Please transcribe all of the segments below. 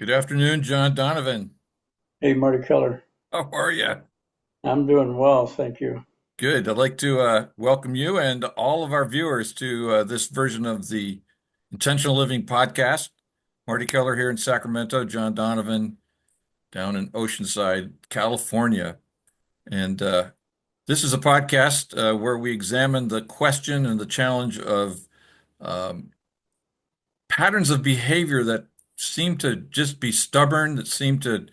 Good afternoon, John Donovan. Hey, Marty Keller. How are you? I'm doing well, thank you. Good. I'd like to welcome you and all of our viewers to this version of the Intentional Living podcast. Marty Keller here in Sacramento, John Donovan down in Oceanside, California. And this is a podcast where we examine the question and the challenge of um, patterns of behavior that seem to just be stubborn, that seem to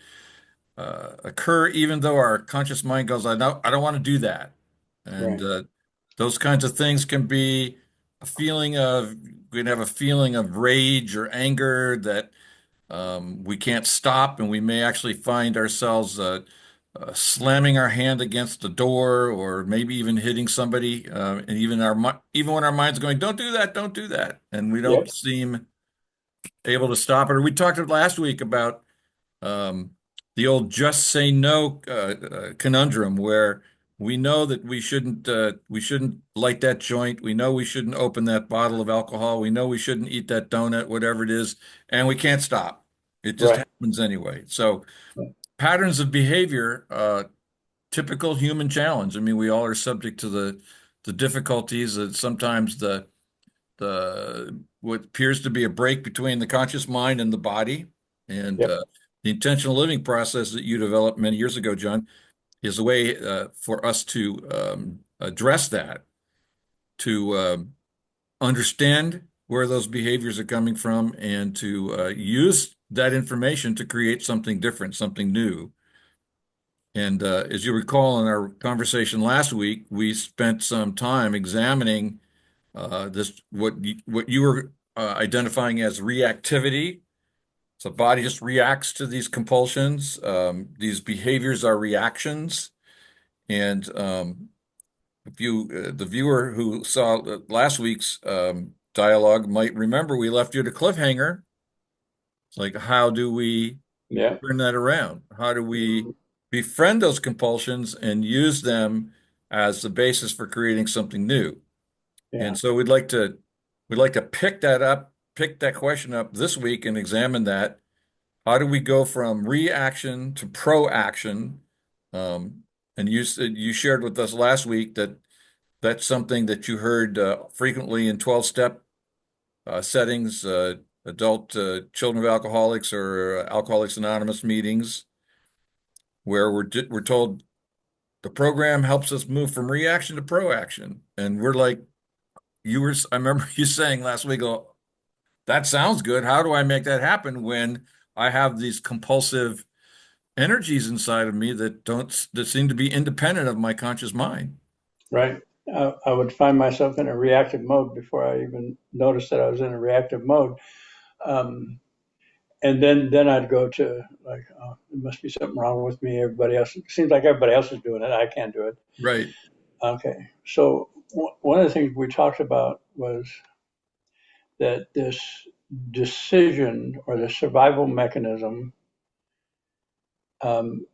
occur even though our conscious mind goes, I don't want to do that. And Right, those kinds of things can be a feeling of, we can have a feeling of rage or anger that we can't stop, and we may actually find ourselves slamming our hand against the door, or maybe even hitting somebody, and even when our mind's going, don't do that, and we don't yep, seem able to stop it. Or we talked last week about um, the old just say no conundrum, where we know that we shouldn't light that joint. We know we shouldn't open that bottle of alcohol. We know we shouldn't eat that donut, whatever it is, and we can't stop. It just right. happens anyway. So patterns of behavior, typical human challenge. I mean, we all are subject to the difficulties that sometimes the what appears to be a break between the conscious mind and the body. And Yep, the intentional living process that you developed many years ago, John, is a way for us to address that, to understand where those behaviors are coming from, and to use that information to create something different, something new. And as you recall in our conversation last week, we spent some time examining this what you were identifying as reactivity. So the body just reacts to these compulsions. These behaviors are reactions. And if you, the viewer who saw last week's dialogue might remember, we left you at a cliffhanger. It's like, how do we yep, turn that around? How do we mhm, befriend those compulsions and use them as the basis for creating something new? And yeah, so we'd like to pick that question up this week and examine that. How do we go from reaction to proaction? Um, and you shared with us last week that that's something that you heard frequently in 12-step settings, adult children of alcoholics or Alcoholics Anonymous meetings, where we're told the program helps us move from reaction to proaction, and we're like, I remember you saying last week, oh, that sounds good. How do I make that happen when I have these compulsive energies inside of me that seem to be independent of my conscious mind? right. I would find myself in a reactive mode before I even noticed that I was in a reactive mode. Um, and then I'd go to like, oh, there must be something wrong with me. Everybody else, it seems like everybody else is doing it. I can't do it. Right. Okay. So one of the things we talked about was that this decision or the survival mechanism um,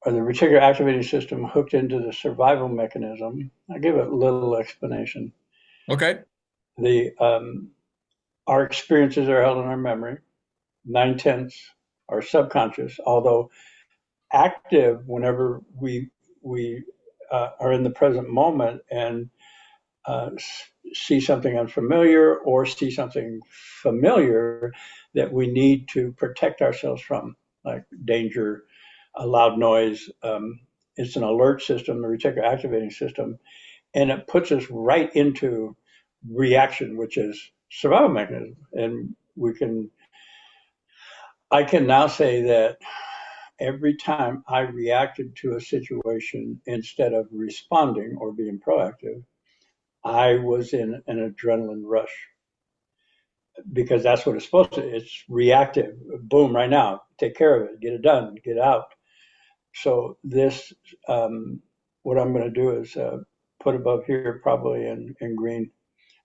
or the reticular activating system hooked into the survival mechanism. I'll give a little explanation. Okay. The Our experiences are held in our memory. 9/10 are subconscious, although active whenever we are in the present moment and uh, see something unfamiliar or see something familiar that we need to protect ourselves from, like danger, a loud noise. It's an alert system, the reticular activating system, and it puts us right into reaction, which is survival mechanism. And I can now say that every time I reacted to a situation instead of responding or being proactive, I was in an adrenaline rush because that's what it's supposed to. It's reactive. Boom, right now, take care of it, get it done, get out. So this, what I'm going to do is put above here, probably in green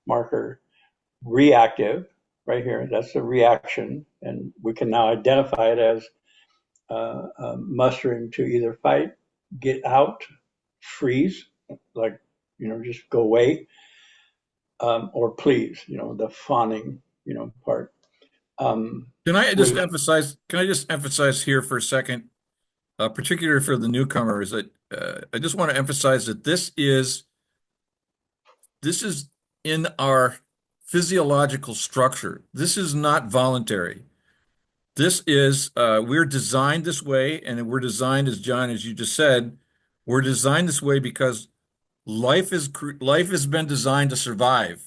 marker, reactive, right here. That's the reaction, and we can now identify it as mustering to either fight, get out, freeze, like just go away, or please, the fawning, part. Can I just We emphasize, can I just emphasize here for a second, particularly for the newcomers, that I just want to emphasize that this is in our physiological structure. This is not voluntary. This is we're designed this way, and we're designed, as John, as you just said, we're designed this way because life has been designed to survive.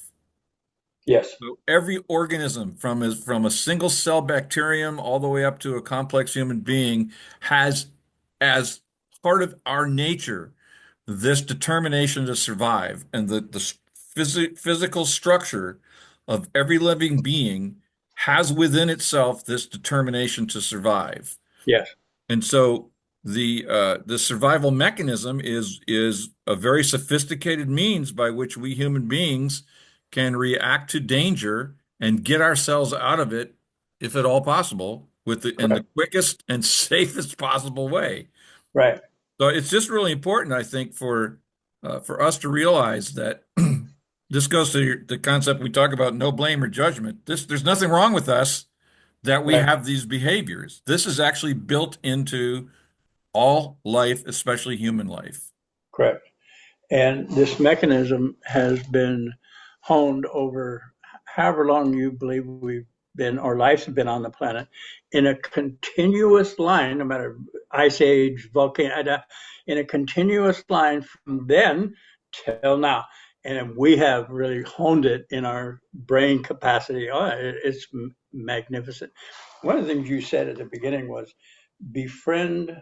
yes, So every organism, from a single cell bacterium all the way up to a complex human being, has, as part of our nature, this determination to survive, and the physical structure of every living being has within itself this determination to survive. yes, And so the survival mechanism is a very sophisticated means by which we human beings can react to danger and get ourselves out of it, if at all possible, in the correct, quickest and safest possible way. right, So it's just really important, I think, for us to realize that this goes to the concept we talk about, no blame or judgment. There's nothing wrong with us that we right, have these behaviors. This is actually built into all life, especially human life. correct. And this mechanism has been honed over however long you believe we've been, or life's been on the planet, in a continuous line, no matter ice age, volcano, in a continuous line from then till now. And we have really honed it in our brain capacity. Oh, it's magnificent. One of the things you said at the beginning was befriend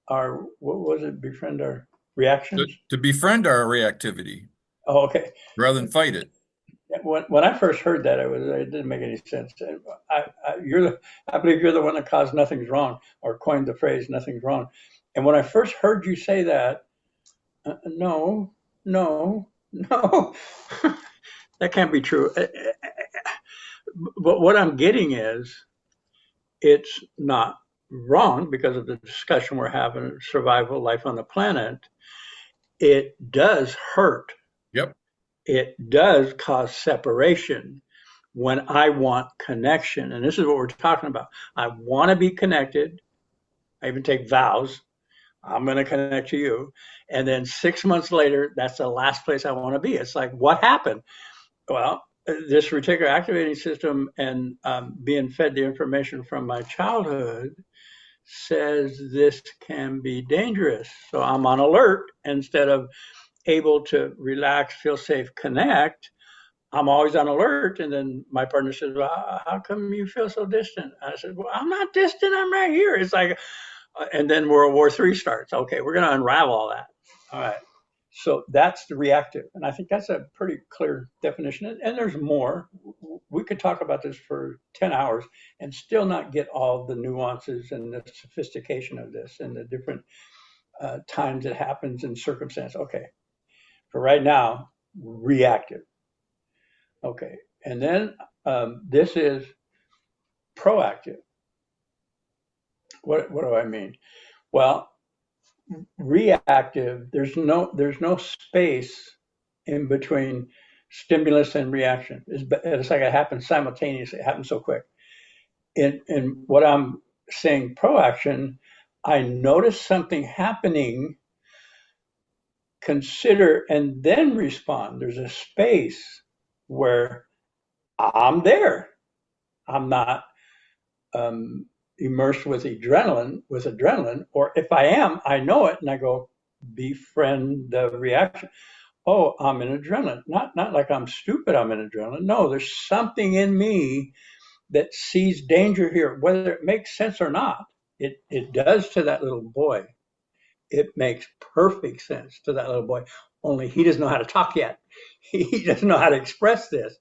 our, what was it? Befriend our To, reactions? to befriend our reactivity Oh, okay. rather than fight it. When I first heard that, it didn't make any sense. I believe you're the one that caused nothing's wrong, or coined the phrase "nothing's wrong." And when I first heard you say that, no, no, no, that can't be true. But what I'm getting is, it's not wrong because of the discussion we're having, survival, life on the planet. It does hurt. Yep. It does cause separation when I want connection. And this is what we're talking about. I want to be connected. I even take vows. I'm going to connect to you. And then 6 months later, that's the last place I want to be. It's like, what happened? Well, this reticular activating system and being fed the information from my childhood says this can be dangerous. So I'm on alert instead of able to relax, feel safe, connect. I'm always on alert. And then my partner says, well, how come you feel so distant? I said, well, I'm not distant. I'm right here. It's like, and then World War III starts. Okay, we're going to unravel all that. All right. So that's the reactive. And I think that's a pretty clear definition. And there's more. We could talk about this for 10 hours and still not get all the nuances and the sophistication of this and the different times it happens and circumstance. Okay. For right now, reactive. Okay. And then this is proactive. What do I mean? Well, reactive, there's no space in between stimulus and reaction. It's like it happens simultaneously. It happens so quick. In what I'm saying, proaction, I notice something happening, consider, and then respond. There's a space where I'm there. I'm not immersed with adrenaline, or if I am, I know it, and I go befriend the reaction. Oh, I'm in adrenaline. Not like I'm stupid. I'm in adrenaline. No, there's something in me that sees danger here, whether it makes sense or not. It does to that little boy. It makes perfect sense to that little boy. Only he doesn't know how to talk yet. He doesn't know how to express this.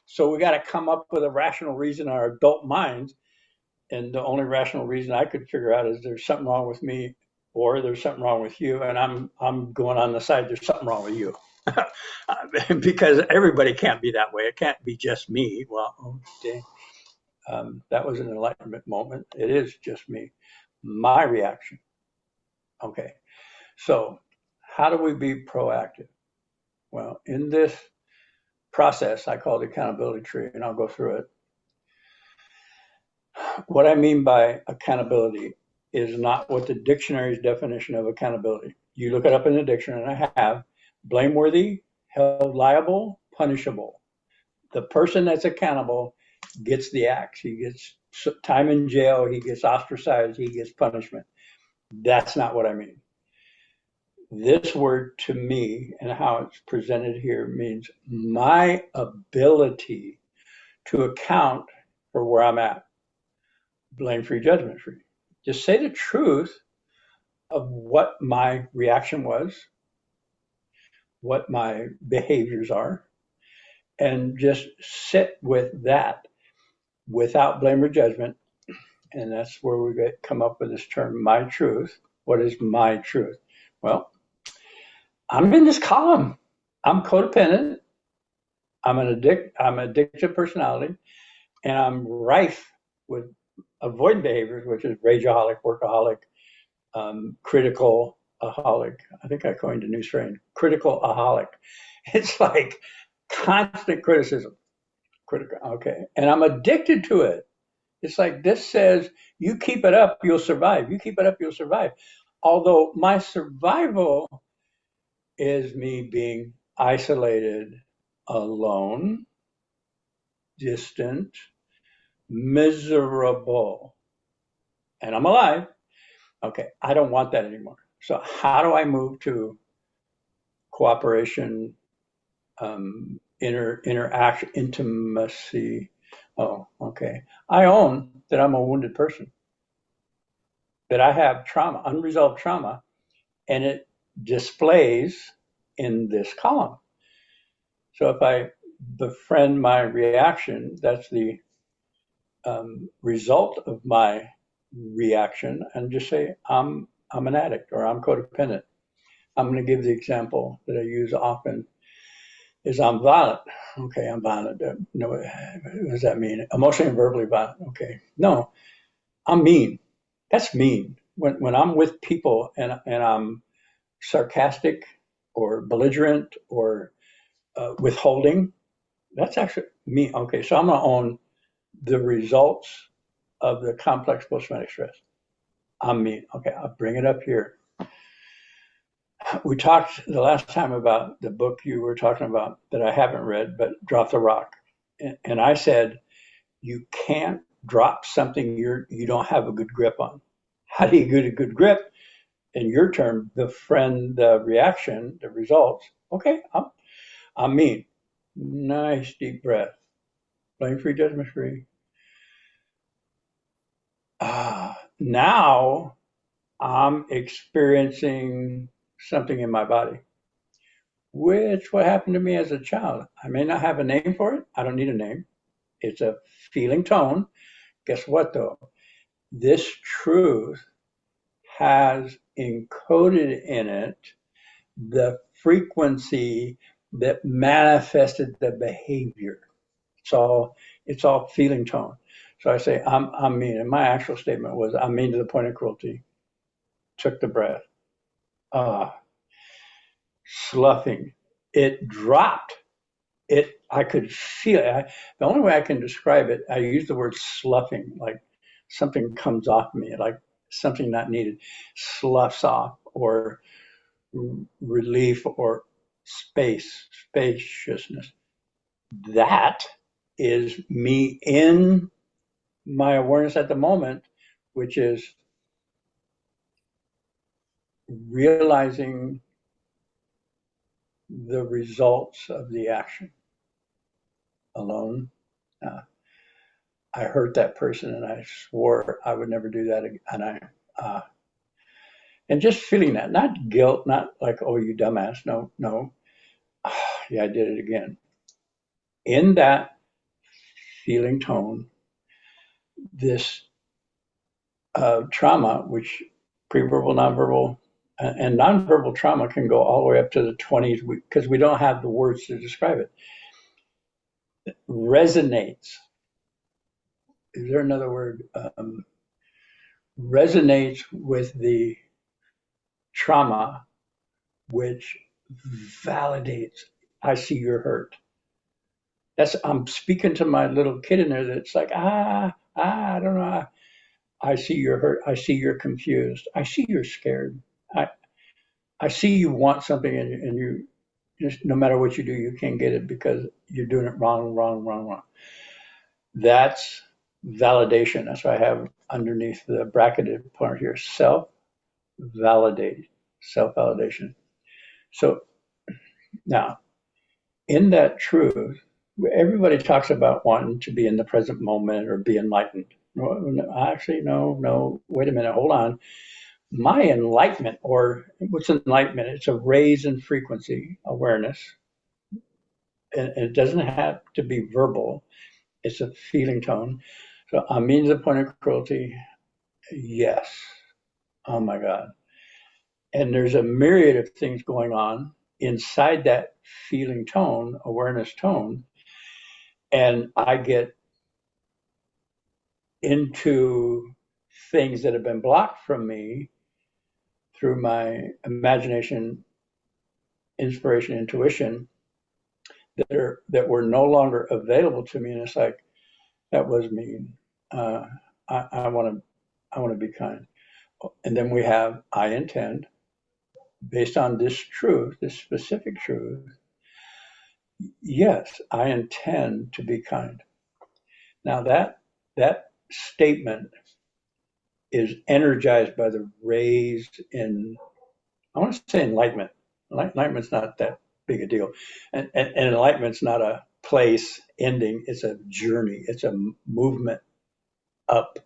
So we got to come up with a rational reason in our adult minds. And the only rational reason I could figure out is there's something wrong with me, or there's something wrong with you, and I'm going on the side there's something wrong with you. Because everybody can't be that way. It can't be just me. Well, okay, that was an enlightenment moment. It is just me, my reaction. Okay, so how do we be proactive? Well, in this process, I call it the accountability tree, and I'll go through it. What I mean by accountability is not what the dictionary's definition of accountability. You look it up in the dictionary, and I have blameworthy, held liable, punishable. The person that's accountable gets the axe. He gets time in jail. He gets ostracized. He gets punishment. That's not what I mean. This word to me and how it's presented here means my ability to account for where I'm at. Blame free, judgment free. Just say the truth of what my reaction was, what my behaviors are, and just sit with that without blame or judgment. And that's where we come up with this term, my truth. What is my truth? Well, I'm in this column. I'm codependent. I'm addictive personality, and I'm rife with avoidant behaviors, which is rageaholic, workaholic, critical aholic. I think I coined a new strain, critical aholic. It's like constant criticism. Critical. Okay. And I'm addicted to it. It's like this says, you keep it up, you'll survive. You keep it up, you'll survive. Although my survival is me being isolated, alone, distant, miserable, and I'm alive. Okay. I don't want that anymore. So how do I move to cooperation, interaction, intimacy? Oh, okay. I own that I'm a wounded person, that I have trauma, unresolved trauma, and it displays in this column. So if I befriend my reaction, that's the result of my reaction, and just say I'm an addict or I'm codependent. I'm going to give the example that I use often is I'm violent. Okay, I'm violent. No, what does that mean? Emotionally and verbally violent. Okay, no, I'm mean. That's mean. When I'm with people and I'm sarcastic or belligerent or withholding, that's actually me. Okay, so I'm gonna own the results of the complex post-traumatic stress. I'm mean. Okay, I'll bring it up here. We talked the last time about the book you were talking about that I haven't read, but Drop the Rock. And I said, you can't drop something you don't have a good grip on. How do you get a good grip? In your term, befriend the reaction, the results. Okay, I'm mean. Nice deep breath. Blame free, judgment free. Now I'm experiencing something in my body, which what happened to me as a child. I may not have a name for it. I don't need a name. It's a feeling tone. Guess what though? This truth has encoded in it the frequency that manifested the behavior. It's all feeling tone. So I say I'm mean, and my actual statement was I'm mean to the point of cruelty. Took the breath. Ah, sloughing. It dropped. I could feel it. The only way I can describe it, I use the word sloughing, like something comes off me, like something not needed, sloughs off, or relief, or spaciousness. That is me in my awareness at the moment, which is realizing the results of the action alone. Uh, I hurt that person and I swore I would never do that again. And just feeling that, not guilt, not like, oh, you dumbass. No, no. Yeah, I did it again. In that feeling tone, this trauma, which pre-verbal, nonverbal, and nonverbal trauma can go all the way up to the 20s because we don't have the words to describe it. Resonates. Is there another word? Resonates with the trauma, which validates. I see you're hurt. I'm speaking to my little kid in there that's like, I don't know. I see you're hurt. I see you're confused. I see you're scared. I, I see you want something and you just, no matter what you do, you can't get it because you're doing it wrong, wrong, wrong, wrong. That's validation. That's what I have underneath the bracketed part here. Self-validate, self-validation. So now, in that truth, everybody talks about wanting to be in the present moment or be enlightened. Actually, no, no, wait a minute, hold on. My enlightenment, or what's enlightenment? It's a raise in frequency awareness. And it doesn't have to be verbal, it's a feeling tone. So, means the point of cruelty, yes. Oh my God. And there's a myriad of things going on inside that feeling tone, awareness tone. And I get into things that have been blocked from me through my imagination, inspiration, intuition that were no longer available to me. And it's like, that was mean. Uh, I want to be kind. And then we have I intend, based on this truth, this specific truth. Yes, I intend to be kind. Now that statement is energized by the raise in, I want to say enlightenment. Enlightenment's not that big a deal. And enlightenment's not a place ending, it's a journey, it's a movement up.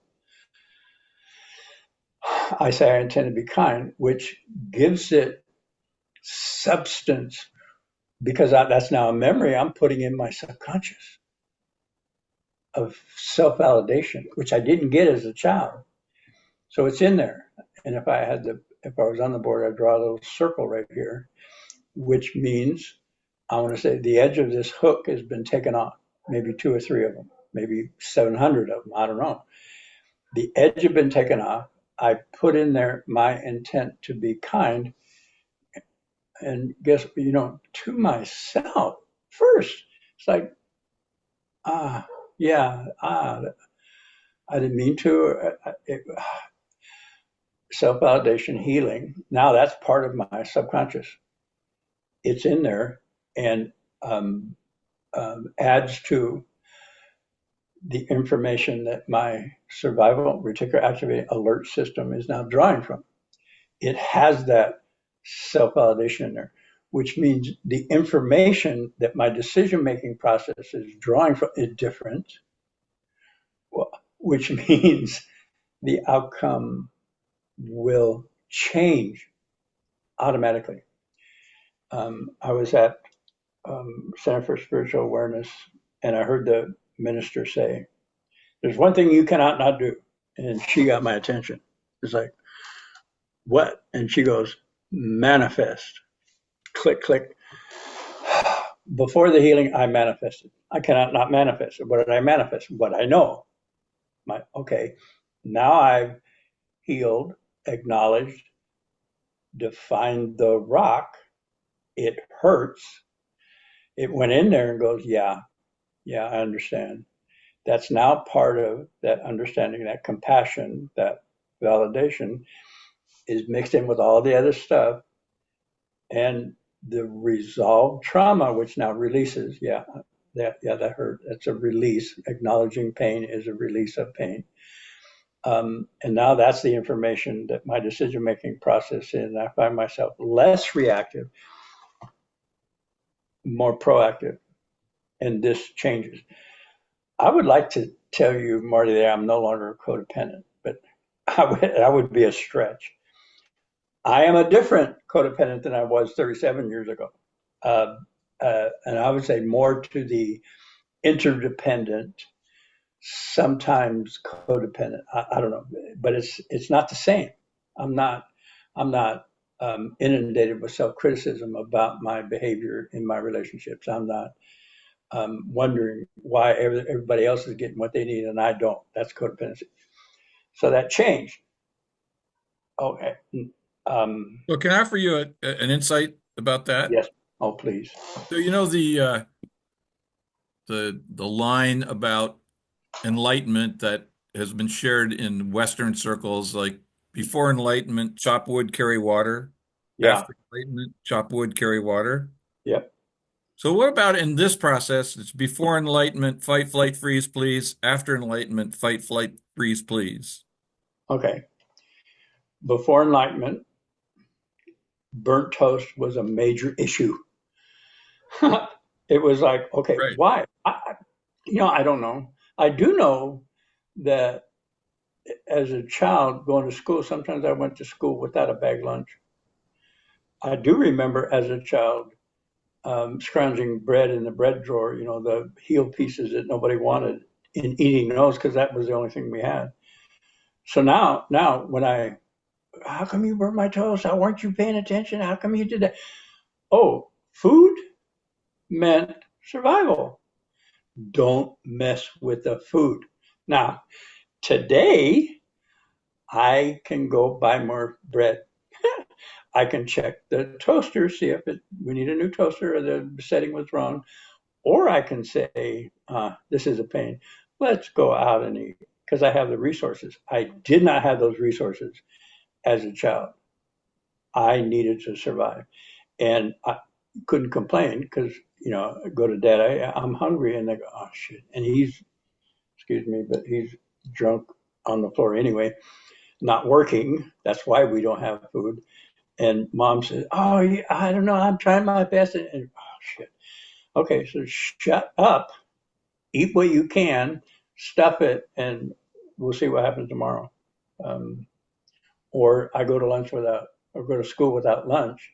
I say I intend to be kind, which gives it substance because that's now a memory I'm putting in my subconscious of self validation, which I didn't get as a child. So it's in there. And if I was on the board, I'd draw a little circle right here, which means I want to say the edge of this hook has been taken off, maybe two or three of them, maybe 700 of them. I don't know. The edge had been taken off. I put in there my intent to be kind, and guess, to myself first. It's like, ah, yeah, I didn't mean to. Self validation, healing. Now that's part of my subconscious. It's in there and adds to the information that my survival reticular activating alert system is now drawing from. It has that self validation in there, which means the information that my decision making process is drawing from is different, which means the outcome will change automatically. I was at Center for Spiritual Awareness, and I heard the minister say, "There's one thing you cannot not do," and she got my attention. It's like, "What?" And she goes, "Manifest." Click, click. Before the healing, I manifested. I cannot not manifest. What did I manifest? What I know. Okay. Now I've healed, acknowledged, defined the rock. It hurts. It went in there and goes, yeah, yeah, I understand. That's now part of that understanding, that compassion, that validation is mixed in with all the other stuff. And the resolved trauma, which now releases, that hurt. That's a release. Acknowledging pain is a release of pain. And now that's the information that my decision making process is. I find myself less reactive, more proactive, and this changes. I would like to tell you, Marty, that I'm no longer codependent, but that would be a stretch. I am a different codependent than I was 37 years ago. And I would say more to the interdependent, sometimes codependent. I don't know, but it's not the same. I'm not I'm not inundated with self criticism about my behavior in my relationships. I'm not wondering why everybody else is getting what they need and I don't. That's codependency. So that changed. Okay. So can I offer you an insight about that? Yes. Oh, please. So the line about enlightenment that has been shared in Western circles, like before enlightenment, chop wood, carry water. Yeah. After enlightenment, chop wood, carry water. Yep. So what about in this process? It's before enlightenment, fight, flight, freeze, please. After enlightenment, fight, flight, freeze, please. Okay. Before enlightenment, burnt toast was a major issue. It was like, okay, Right. why? I don't know. I do know that as a child going to school, sometimes I went to school without a bag lunch. I do remember as a child scrounging bread in the bread drawer, the heel pieces that nobody wanted, and eating those because that was the only thing we had. So now how come you burnt my toast? How weren't you paying attention? How come you did that? Oh, food meant survival. Don't mess with the food. Now, today, I can go buy more bread. I can check the toaster, see if we need a new toaster or the setting was wrong. Or I can say, this is a pain. Let's go out and eat because I have the resources. I did not have those resources as a child. I needed to survive. And I couldn't complain because, I go to dad, I'm hungry. And they go, oh, shit. And excuse me, but he's drunk on the floor anyway, not working. That's why we don't have food. And mom says, oh, yeah, I don't know. I'm trying my best. And oh, shit. Okay, so shut up, eat what you can, stuff it, and we'll see what happens tomorrow. Um, or I go to or go to school without lunch,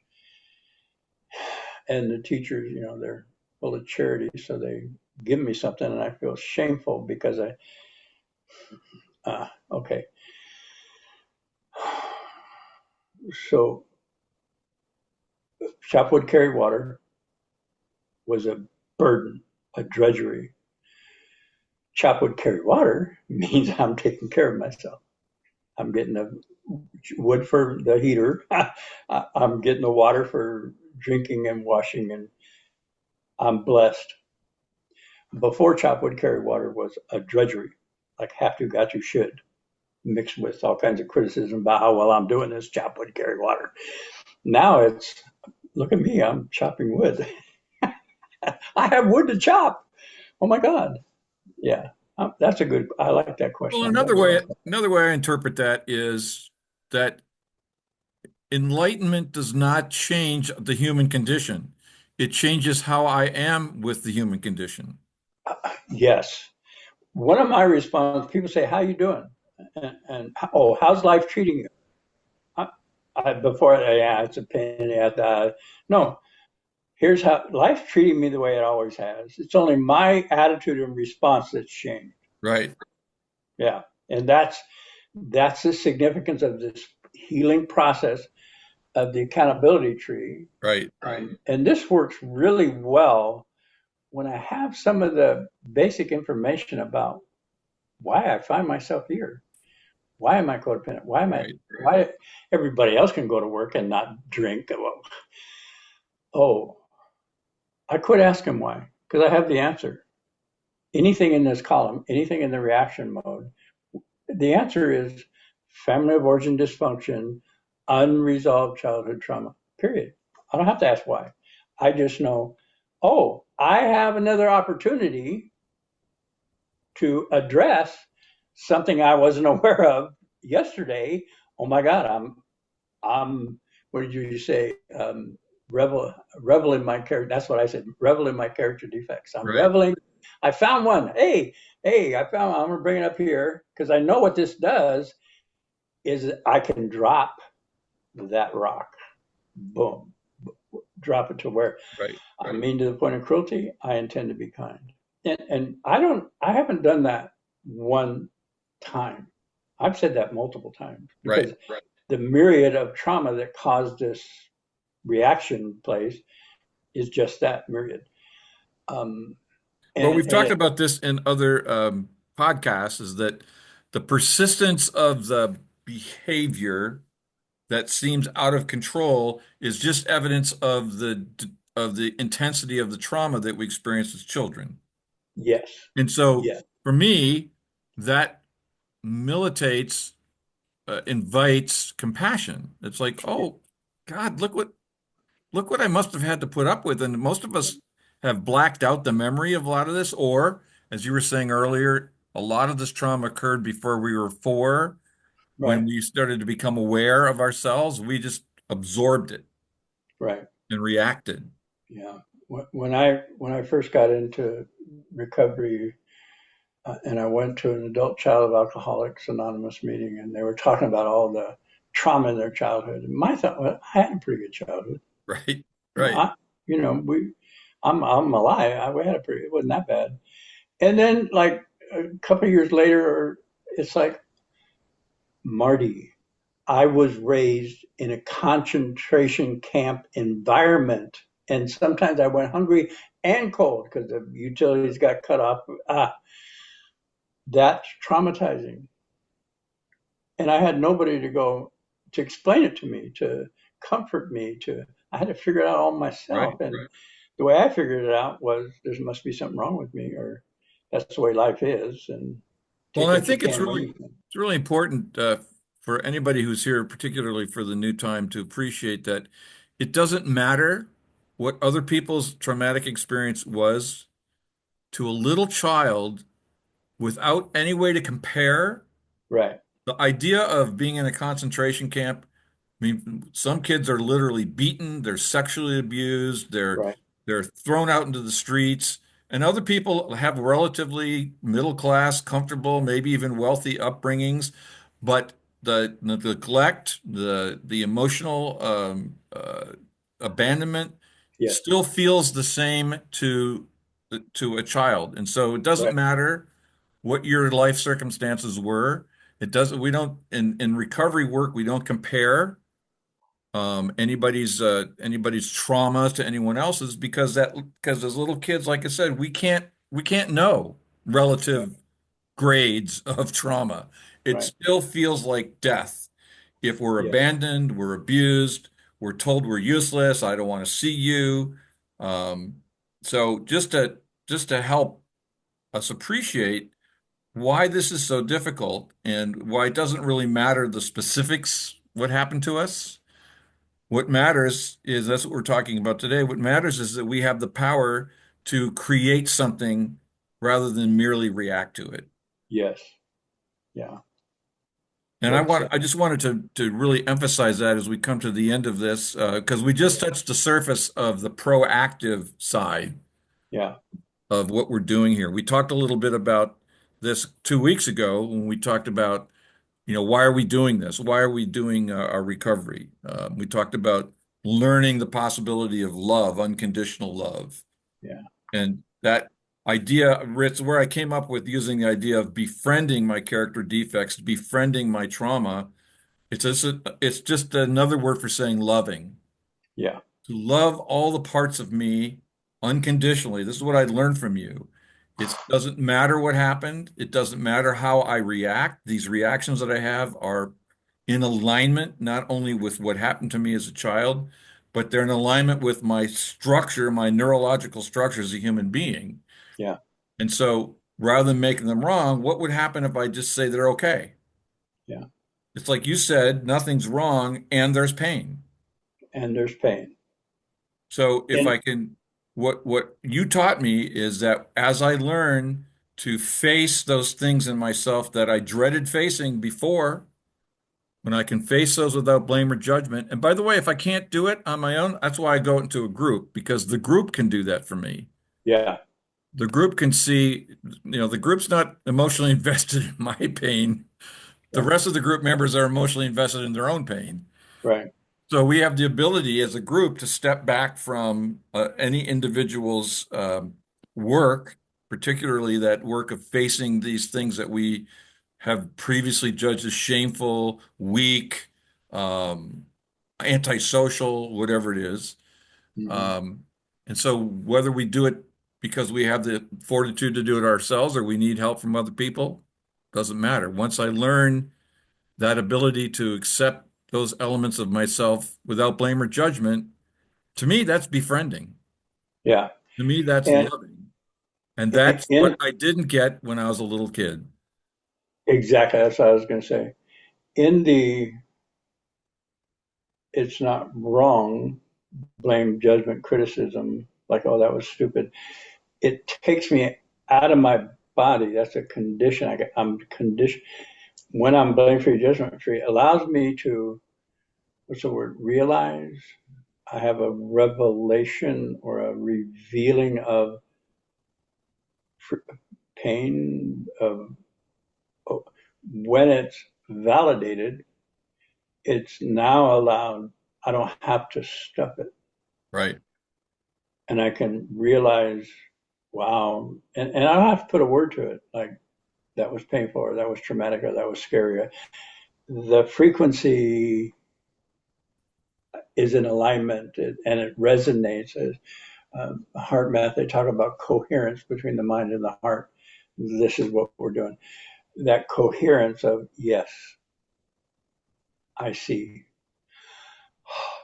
and the teachers, they're full of charity, so they give me something, and I feel shameful because okay. So shop would carry water was a burden, a drudgery. Chop would carry water means I'm taking care of myself. I'm getting the wood for the heater. I'm getting the water for drinking and washing, and I'm blessed. Before chop would carry water was a drudgery, like have to, got to, should, mixed with all kinds of criticism about how well I'm doing this. Chop would carry water. Now it's look at me, I'm chopping wood. I have wood to chop. Oh my God. Yeah. That's a good, I like that Well, question. I'm glad you asked that. another way I interpret that is that enlightenment does not change the human condition. It changes how I am with the human condition. Yes. One of my responses, people say, how you doing? And oh, how's life treating you? Before, yeah, it's a pain in the ass. No, here's how life's treating me the way it always has. It's only my attitude and response that's changed. Right, Yeah. And that's the significance of this healing process of the accountability tree. right, And this works really well when I have some of the basic information about why I find myself here. Why am I codependent? right, Why everybody else can go to work and not drink? Well, oh, I quit asking why because I have the answer. Anything in this column, anything in the reaction mode, the answer is family of origin dysfunction, unresolved childhood trauma, period. I don't have to ask why. I just know, oh, I have another opportunity to address something I wasn't aware of yesterday. Oh my God, I'm what did you say? Revel in my character. That's what I said. Revel in my character defects. I'm right, reveling. I found one. Hey, I found one. I'm gonna bring it up here because I know what this does is I can drop that rock. Boom. Drop it to where right, I mean to the point of cruelty. I intend to be kind. And I haven't done that one time. I've said that multiple times right. because the myriad of trauma that caused this reaction place is just that myriad. Um, Well, and we've and talked it, about this in other podcasts, is that the persistence of the behavior that seems out of control is just evidence of the intensity of the trauma that we experience as children. yes, And so yes, for me, that militates, invites compassion. It's like, Yeah. oh God, look what I must have had to put up with. And most of us have blacked out the memory of a lot of this, or as you were saying earlier, a lot of this trauma occurred before we were four. When Right. we started to become aware of ourselves, we just absorbed it Right. and reacted. Yeah. When I first got into recovery, and I went to an adult child of Alcoholics Anonymous meeting, and they were talking about all the trauma in their childhood. And my thought, well, I had a pretty good childhood. Right, You know, right. I, you know, we, I'm alive. We had a pretty, it wasn't that bad. And then like a couple of years later, it's like, Marty, I was raised in a concentration camp environment. And sometimes I went hungry and cold because the utilities got cut off. That's traumatizing. And I had nobody to go to explain it to me, to comfort me, I had to figure it out all Right, myself. And right. the way I figured it out was there must be something wrong with me, or that's the way life is, and Well, take and I what you think can when you can. it's really important for anybody who's here, particularly for the new time, to appreciate that it doesn't matter what other people's traumatic experience was to a little child without any way to compare. Right, The idea of being in a concentration camp, I mean, some kids are literally beaten, they're sexually abused, right, they're thrown out into the streets, and other people have relatively middle class, comfortable, maybe even wealthy upbringings, but the neglect, the emotional abandonment yes, still feels the same to a child. And so it doesn't right, matter what your life circumstances were. It doesn't, we don't, in recovery work, we don't compare anybody's trauma to anyone else's because as little kids, like I said, we can't know right, relative grades of trauma. It right, still feels like death. If we're yes, abandoned, we're abused, we're told we're useless, I don't want to see you. Um, so just to help us appreciate why this is so difficult and why it doesn't really matter the specifics, what happened to us. What matters is that's what we're talking about today. What matters is that we have the power to create something rather than merely react to it. yes, yeah, And well said. I just wanted to really emphasize that as we come to the end of this, because we just Yeah, touched the surface of the proactive side yeah, of what we're doing here. We talked a little bit about this 2 weeks ago when we talked about why are we doing this? Why are we doing our recovery? We talked about learning the possibility of love, unconditional love. yeah, And that idea, Ritz, where I came up with using the idea of befriending my character defects, befriending my trauma. It's just another word for saying loving. yeah, To love all the parts of me unconditionally. This is what I learned from you. It doesn't matter what happened. It doesn't matter how I react. These reactions that I have are in alignment, not only with what happened to me as a child, but they're in alignment with my structure, my neurological structure as a human being. yeah, And so rather than making them wrong, what would happen if I just say they're okay? yeah. It's like you said, nothing's wrong and there's pain. And there's pain. So if And I can, what you taught me is that as I learn to face those things in myself that I dreaded facing before, when I can face those without blame or judgment. And by the way, if I can't do it on my own, that's why I go into a group because the group can do that for me. yeah, The group can see, the group's not emotionally invested in my pain. The yeah, rest of the group members are emotionally invested in their own pain. right, So we have the ability as a group to step back from any individual's work, particularly that work of facing these things that we have previously judged as shameful, weak, um, antisocial, whatever it is. hmm, Um, and so whether we do it because we have the fortitude to do it ourselves or we need help from other people, doesn't matter. Once I learn that ability to accept those elements of myself without blame or judgment, to me, that's befriending. yeah. To me, that's And loving. And that's what in I didn't get when I was a little kid. exactly. That's what I was going to say. In the it's not wrong, blame, judgment, criticism, like, oh, that was stupid. It takes me out of my body. That's a condition. I'm conditioned. When I'm blame free, judgment free, it allows me to, what's the word, realize. I have a revelation or a revealing of pain. Of when it's validated, it's now allowed. I don't have to stuff it, Right, and I can realize, wow, and I don't have to put a word to it, like that was painful, or that was traumatic, or that was scary. The frequency is in alignment, and it resonates. Heart math, they talk about coherence between the mind and the heart. This is what we're doing. That coherence of, yes, I see.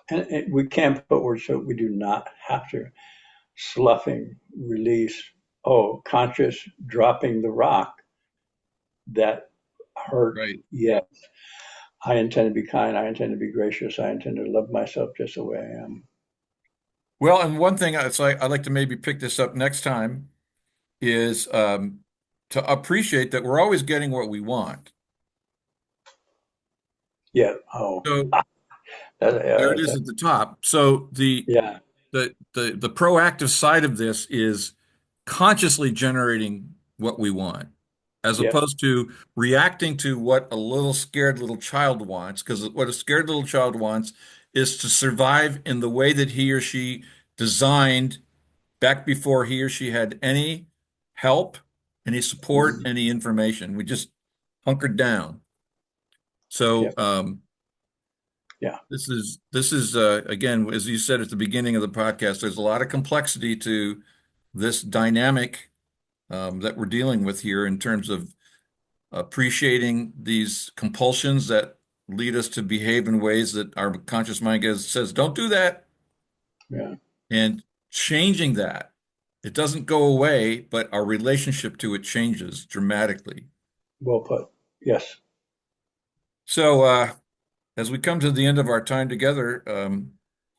And we can't put words to it. We do not have to. Sloughing, release, oh, conscious dropping the rock that hurt. right. Yes, I intend to be kind. I intend to be gracious. I intend to love myself just the way I am. Well, and one thing I'd like to maybe pick this up next time is to appreciate that we're always getting what we want. Yeah. Oh, So there it that's is a, at the top. So yeah. the proactive side of this is consciously generating what we want, as Yep. opposed to reacting to what a little scared little child wants. Because what a scared little child wants is to survive in the way that he or she designed back before he or she had any help, any support, Mhm. any information. We just hunkered down. So Yep. Yeah. this is again, as you said at the beginning of the podcast, there's a lot of complexity to this dynamic that we're dealing with here in terms of appreciating these compulsions that lead us to behave in ways that our conscious mind says, don't do that, Yeah. and changing that. It doesn't go away, but our relationship to it changes dramatically. Well put. Yes. So, as we come to the end of our time together,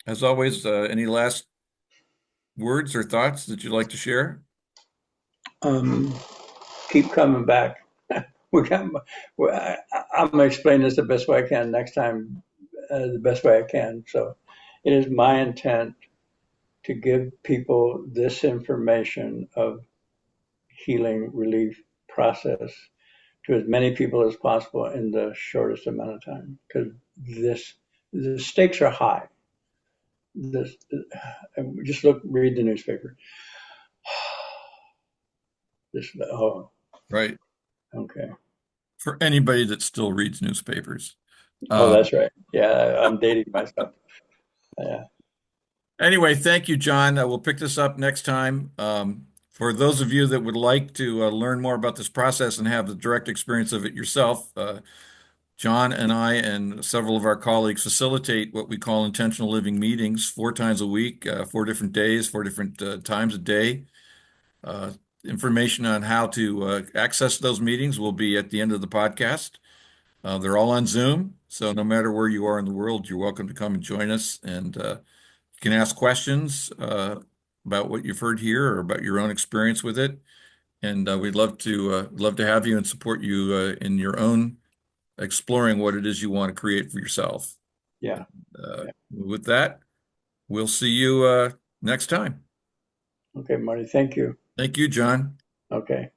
as always, any last words or thoughts that you'd like to share? Um, keep coming back. We got. I'm gonna explain this the best way I can next time, the best way I can. So, it is my intent to give people this information of healing relief process to as many people as possible in the shortest amount of time, because this the stakes are high. This just read the newspaper. This, oh, Right. okay. For anybody that still reads newspapers. Oh, Um, that's right. Yeah, I'm dating myself. Yeah, Anyway, thank you, John. We'll pick this up next time. For those of you that would like to learn more about this process and have the direct experience of it yourself, John and I and several of our colleagues facilitate what we call intentional living meetings 4 times a week, 4 different days, 4 different times a day. Uh, Information on how to access those meetings will be at the end of the podcast. They're all on Zoom, so no matter where you are in the world, you're welcome to come and join us. And you can ask questions about what you've heard here or about your own experience with it. And we'd love to have you and support you in your own exploring what it is you want to create for yourself. yeah, yeah. With that, we'll see you next time. Okay, Marty, thank you. Thank you, John. Okay.